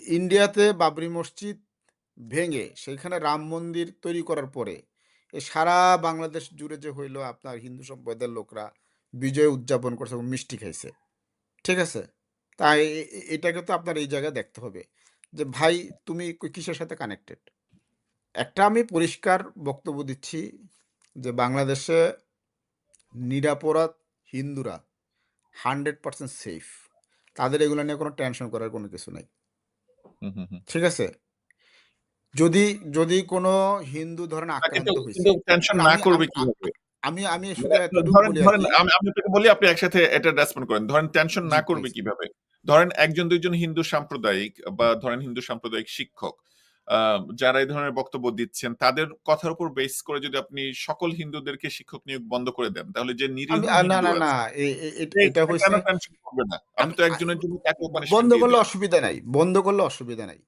ইন্ডিয়াতে বাবরি মসজিদ ভেঙে সেইখানে রাম মন্দির তৈরি করার পরে সারা বাংলাদেশ জুড়ে যে হইলো আপনার হিন্দু সম্প্রদায়ের লোকরা বিজয় উদযাপন করছে এবং মিষ্টি খাইছে। ঠিক আছে? তাই এটাকে তো আপনার এই জায়গায় দেখতে হবে যে ভাই তুমি কিসের সাথে কানেক্টেড? একটা আমি পরিষ্কার বক্তব্য দিচ্ছি যে বাংলাদেশে নিরপরাধ হিন্দুরা 100% সেফ। তাদের এগুলো নিয়ে কোনো টেনশন করার কোনো কিছু নাই। হুম, হুম, হুম। ঠিক আছে? যদি যদি কোনো হিন্দু ধরেন না, কিন্তু আক্রান্ত হইছে। কিন্তু টেনশন না না আমি করবে আমি আ কিভাবে? আমি আমি শুধু মানে এতটুকু ধরেন বলি ধরেন আরকি। আমি আমি আপনাকে বলি, আপনি একসাথে এটা রেসপন্ড করেন। ধরেন টেনশন জি না করবে প্লিজ। কিভাবে? ধরেন ১ জন ২ জন হিন্দু সাম্প্রদায়িক বা ধরেন হিন্দু সাম্প্রদায়িক শিক্ষক আ যারা এই ধরনের বক্তব্য দিচ্ছেন, তাদের কথার উপর বেস করে যদি আপনি সকল হিন্দুদেরকে শিক্ষক নিয়োগ বন্ধ করে দেন, তাহলে যে নিরীহ আমি না, হিন্দু না, না। আছে এ এ সে এটা সে কেন হইছে টেনশন করবে না? আপনি আমি তো আ একজনের জন্য তাকেও পানিশমেন্ট বন্ধ দিয়ে করলে দিলেন। অসুবিধা নাই। বন্ধ করলে অসুবিধা নাই।